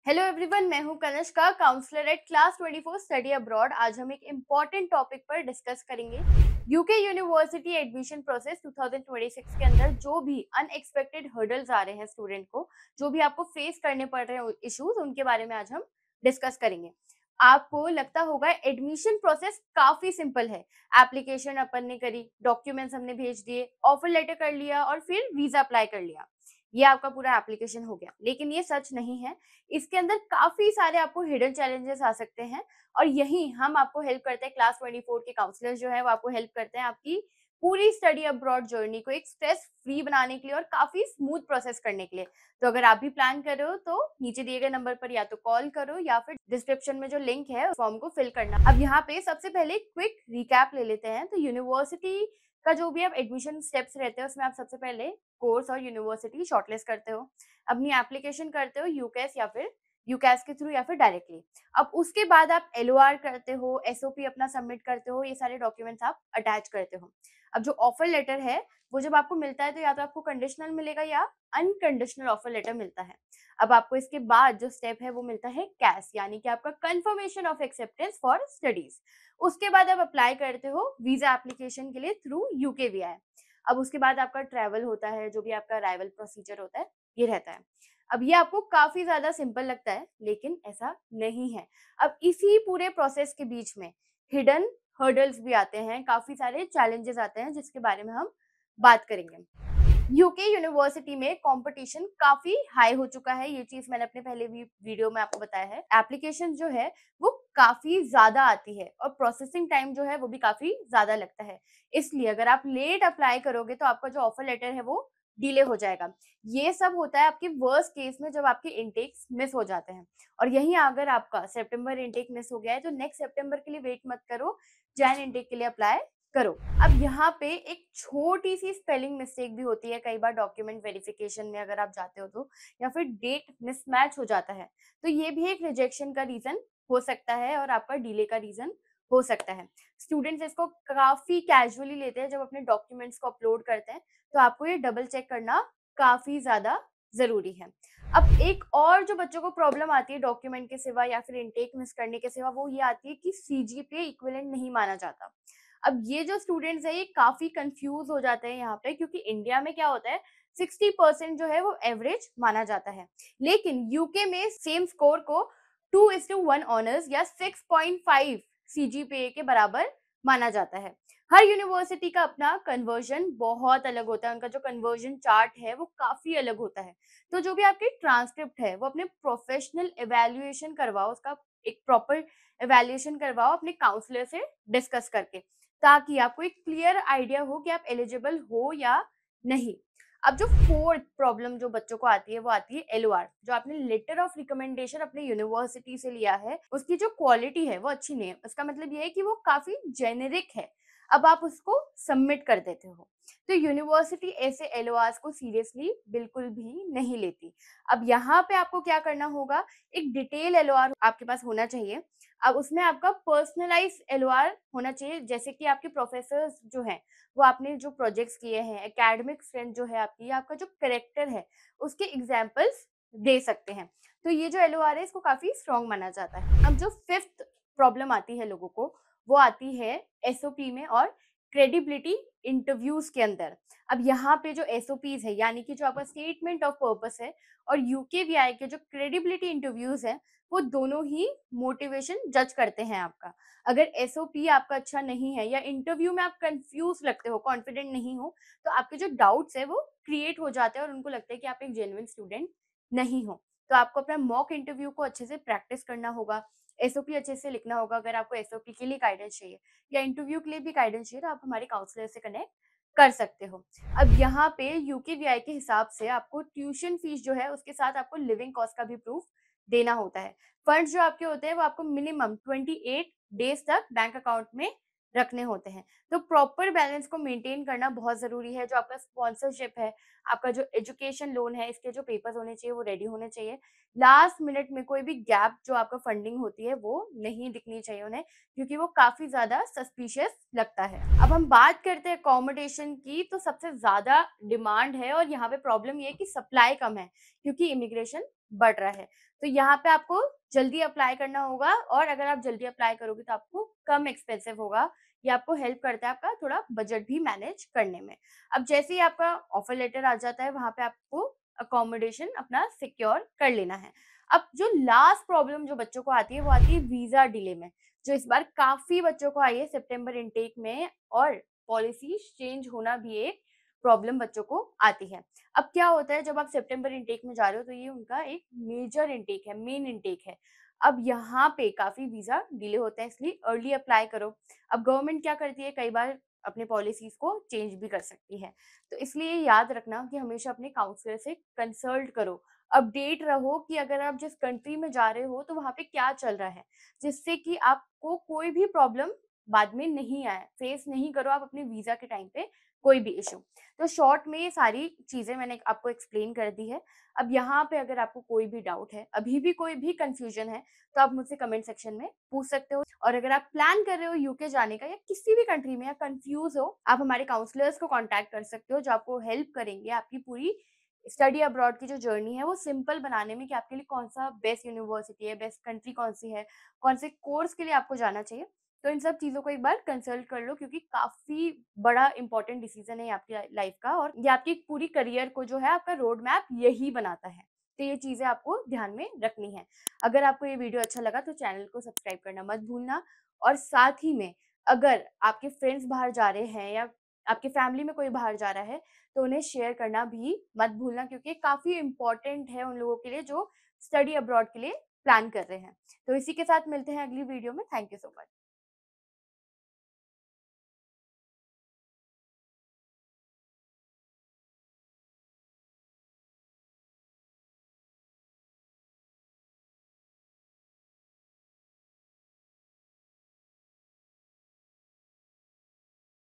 Hello everyone, मैं हूं Kanishka, counsellor at class 24 study abroad. आज हम एक इम्पॉर्टेंट टॉपिक पर डिस्कस करेंगे। यूके यूनिवर्सिटी एडमिशन प्रोसेस 2026 के अंदर जो भी अनएक्सपेक्टेड हर्डल्स आ रहे हैं स्टूडेंट को, जो भी आपको फेस करने पड़ रहे हैं इश्यूज, उनके बारे में आज हम डिस्कस करेंगे। आपको लगता होगा एडमिशन प्रोसेस काफी सिंपल है। एप्लीकेशन अपन ने करी, डॉक्यूमेंट्स हमने भेज दिए, ऑफर लेटर कर लिया और फिर वीजा अप्लाई कर लिया, ये आपका पूरा एप्लीकेशन हो गया। लेकिन ये सच नहीं है। इसके अंदर काफी सारे आपको हिडन चैलेंजेस आ सकते हैं और यही हम आपको हेल्प करते हैं। क्लास 24 के काउंसलर जो है वो आपको हेल्प करते हैं आपकी पूरी स्टडी अब्रॉड जर्नी को एक स्ट्रेस फ्री बनाने के लिए और काफी स्मूथ प्रोसेस करने के लिए। तो अगर आप भी प्लान कर रहे हो तो नीचे दिए गए नंबर पर या तो कॉल करो या फिर डिस्क्रिप्शन में जो लिंक है फॉर्म को फिल करना। अब यहाँ पे सबसे पहले क्विक रिकैप ले लेते हैं। तो यूनिवर्सिटी का जो भी आप एडमिशन स्टेप्स रहते हैं उसमें आप सबसे पहले कोर्स और यूनिवर्सिटी शॉर्टलिस्ट करते हो, अपनी एप्लीकेशन करते हो यूकेएस या फिर यूकेएस के थ्रू या फिर डायरेक्टली। अब उसके बाद आप एलओआर करते हो, एसओपी अपना सबमिट करते हो, ये सारे डॉक्यूमेंट्स आप अटैच करते हो। अब जो ऑफर लेटर है वो जब आपको मिलता है तो या तो आपको कंडीशनल मिलेगा या अनकंडीशनल ऑफर लेटर मिलता है। अब आपको इसके बाद जो स्टेप है वो मिलता है कैश, यानी कि आपका confirmation of acceptance for studies. उसके बाद आप अप्लाई करते हो वीजा एप्लीकेशन के लिए थ्रू यूकेवीआई। अब उसके बाद आपका ट्रैवल होता है, जो भी आपका अराइवल प्रोसीजर होता है ये रहता है। अब ये आपको काफी ज्यादा सिंपल लगता है लेकिन ऐसा नहीं है। अब इसी पूरे प्रोसेस के बीच में हिडन हर्डल्स भी आते हैं, काफी सारे चैलेंजेस आते हैं जिसके बारे में हम बात करेंगे। यूके यूनिवर्सिटी में कंपटीशन काफी हाई हो चुका है, ये चीज मैंने अपने पहले भी वीडियो में आपको बताया है। एप्लीकेशन जो है वो काफी ज्यादा आती है और प्रोसेसिंग टाइम जो है वो भी काफी ज्यादा लगता है। इसलिए अगर आप लेट अप्लाई करोगे तो आपका जो ऑफर लेटर है वो डिले हो जाएगा। ये सब होता है आपके वर्स्ट केस में जब आपके इनटेक्स मिस हो जाते हैं। और यही अगर आपका सितंबर इनटेक मिस हो गया है तो नेक्स्ट सितंबर के लिए वेट मत करो, जैन इनटेक के लिए अप्लाई करो। अब यहाँ पे एक छोटी सी स्पेलिंग मिस्टेक भी होती है कई बार डॉक्यूमेंट वेरिफिकेशन में अगर आप जाते हो तो, या फिर डेट मिसमैच हो जाता है तो ये भी एक रिजेक्शन का रीजन हो सकता है और आपका डिले का रीजन हो सकता है। स्टूडेंट्स इसको काफी कैजुअली लेते हैं जब अपने डॉक्यूमेंट्स को अपलोड करते हैं, तो आपको ये डबल चेक करना काफी ज्यादा जरूरी है। अब एक और जो बच्चों को प्रॉब्लम आती है डॉक्यूमेंट के सिवा या फिर इनटेक मिस करने के सिवा, वो ये आती है कि सीजीपीए इक्विवेलेंट नहीं माना जाता। अब ये जो स्टूडेंट्स है ये काफी कंफ्यूज हो जाते हैं यहाँ पे, क्योंकि इंडिया में क्या होता है 60% जो है वो एवरेज माना जाता है, लेकिन यूके में सेम स्कोर को 2:1 ऑनर्स या 6.5 सीजीपीए के बराबर माना जाता है। हर यूनिवर्सिटी का अपना कन्वर्जन बहुत अलग होता है, उनका जो कन्वर्जन चार्ट है वो काफी अलग होता है। तो जो भी आपकी ट्रांसक्रिप्ट है वो अपने प्रोफेशनल एवेल्युएशन करवाओ, उसका एक प्रॉपर एवेल्युएशन करवाओ अपने काउंसलर से डिस्कस करके, ताकि आपको एक क्लियर आइडिया हो कि आप एलिजिबल हो या नहीं। अब जो फोर्थ प्रॉब्लम जो बच्चों को आती है वो आती है एलओआर। जो आपने लेटर ऑफ रिकमेंडेशन अपने यूनिवर्सिटी से लिया है उसकी जो क्वालिटी है वो अच्छी नहीं है। उसका मतलब ये है कि वो काफी जेनेरिक है। अब आप उसको सबमिट कर देते हो तो यूनिवर्सिटी ऐसे एलओआर को सीरियसली बिल्कुल भी नहीं लेती। अब यहाँ पे आपको क्या करना होगा, एक डिटेल एलओआर आपके पास होना चाहिए। अब उसमें आपका पर्सनलाइज एलओआर होना चाहिए, जैसे कि आपके प्रोफेसर्स जो हैं वो आपने जो प्रोजेक्ट्स किए हैं, एकेडमिक स्ट्रेंथ जो है आपकी, आपका जो करेक्टर है उसके एग्जाम्पल्स दे सकते हैं। तो ये जो एलओआर है इसको काफी स्ट्रॉन्ग माना जाता है। अब जो फिफ्थ प्रॉब्लम आती है लोगों को वो आती है एसओपी में और क्रेडिबिलिटी इंटरव्यूज के अंदर। अब यहाँ पे जो एसओपीज है यानी कि जो आपका स्टेटमेंट ऑफ पर्पस है और यूकेवीआई के जो क्रेडिबिलिटी इंटरव्यूज है, वो दोनों ही मोटिवेशन जज करते हैं आपका। अगर एसओपी आपका अच्छा नहीं है या इंटरव्यू में आप कंफ्यूज लगते हो, कॉन्फिडेंट नहीं हो, तो आपके जो डाउट्स है वो क्रिएट हो जाते हैं और उनको लगता है कि आप एक जेन्युइन स्टूडेंट नहीं हो। तो आपको अपना मॉक इंटरव्यू को अच्छे से प्रैक्टिस करना होगा, एसओपी अच्छे से लिखना होगा। अगर आपको एसओपी के लिए गाइडेंस चाहिए या इंटरव्यू के लिए भी गाइडेंस चाहिए तो आप हमारे काउंसलर से कनेक्ट कर सकते हो। अब यहाँ पे यूकेवीआई के हिसाब से आपको ट्यूशन फीस जो है उसके साथ आपको लिविंग कॉस्ट का भी प्रूफ देना होता है। फंड्स जो आपके होते हैं वो आपको मिनिमम 28 डेज तक बैंक अकाउंट में रखने होते हैं। तो प्रॉपर बैलेंस को मेंटेन करना बहुत जरूरी है। जो आपका स्पॉन्सरशिप है, आपका जो एजुकेशन लोन है, इसके जो पेपर्स होने चाहिए वो रेडी होने चाहिए। लास्ट मिनट में कोई भी गैप जो आपका फंडिंग होती है वो नहीं दिखनी चाहिए उन्हें, क्योंकि वो काफी ज्यादा सस्पिशियस लगता है। अब हम बात करते हैं अकोमोडेशन की, तो सबसे ज्यादा डिमांड है और यहाँ पे प्रॉब्लम ये है कि सप्लाई कम है, क्योंकि इमिग्रेशन बढ़ रहा है। तो यहाँ पे आपको जल्दी अप्लाई करना होगा और अगर आप जल्दी अप्लाई करोगे तो आपको कम एक्सपेंसिव होगा। ये आपको हेल्प करता है आपका थोड़ा बजट भी मैनेज करने में। अब जैसे ही आपका ऑफर लेटर आ जाता है, वहाँ पे आपको अकोमोडेशन अपना सिक्योर कर लेना है। अब जो लास्ट प्रॉब्लम जो बच्चों को आती है, वो आती है वीज़ा डिले में, जो इस बार काफ़ी बच्चों को आई है सितंबर इनटेक में, और पॉलिसी चेंज होना भी एक प्रॉब्लम बच्चों को आती है। अब क्या होता है, जब आप सितंबर इनटेक में जा रहे हो तो ये उनका एक मेजर इनटेक है, मेन इनटेक है। अब यहाँ पे काफ़ी वीज़ा डिले होते हैं, इसलिए अर्ली अप्लाई करो। अब गवर्नमेंट क्या करती है, कई बार अपने पॉलिसीज़ को चेंज भी कर सकती है। तो इसलिए याद रखना कि हमेशा अपने काउंसलर से कंसल्ट करो, अपडेट रहो कि अगर आप जिस कंट्री में जा रहे हो तो वहाँ पे क्या चल रहा है, जिससे कि आपको कोई भी प्रॉब्लम बाद में नहीं आए, फेस नहीं करो आप अपने वीज़ा के टाइम पे कोई भी इश्यू। तो शॉर्ट में ये सारी चीज़ें मैंने आपको एक्सप्लेन कर दी है। अब यहाँ पे अगर आपको कोई भी डाउट है, अभी भी कोई भी कन्फ्यूजन है, तो आप मुझसे कमेंट सेक्शन में पूछ सकते हो। और अगर आप प्लान कर रहे हो यूके जाने का या किसी भी कंट्री में, या कन्फ्यूज़ हो, आप हमारे काउंसलर्स को कॉन्टैक्ट कर सकते हो, जो आपको हेल्प करेंगे आपकी पूरी स्टडी अब्रॉड की जो जर्नी है वो सिंपल बनाने में, कि आपके लिए कौन-सा बेस्ट यूनिवर्सिटी है, बेस्ट कंट्री कौन-सी है, कौन से कोर्स के लिए आपको जाना चाहिए। तो इन सब चीज़ों को एक बार कंसल्ट कर लो, क्योंकि काफ़ी बड़ा इम्पोर्टेंट डिसीज़न है ये आपकी लाइफ़ का, और ये आपकी पूरी करियर को जो है, आपका रोड मैप यही बनाता है। तो ये चीज़ें आपको ध्यान में रखनी है। अगर आपको ये वीडियो अच्छा लगा तो चैनल को सब्सक्राइब करना मत भूलना, और साथ ही में अगर आपके फ्रेंड्स बाहर जा रहे हैं या आपकी फैमिली में कोई बाहर जा रहा है, तो उन्हें शेयर करना भी मत भूलना, क्योंकि काफ़ी इम्पोर्टेंट है उन लोगों के लिए जो स्टडी अब्रॉड के लिए प्लान कर रहे हैं। तो इसी के साथ मिलते हैं अगली वीडियो में। Thank you so much.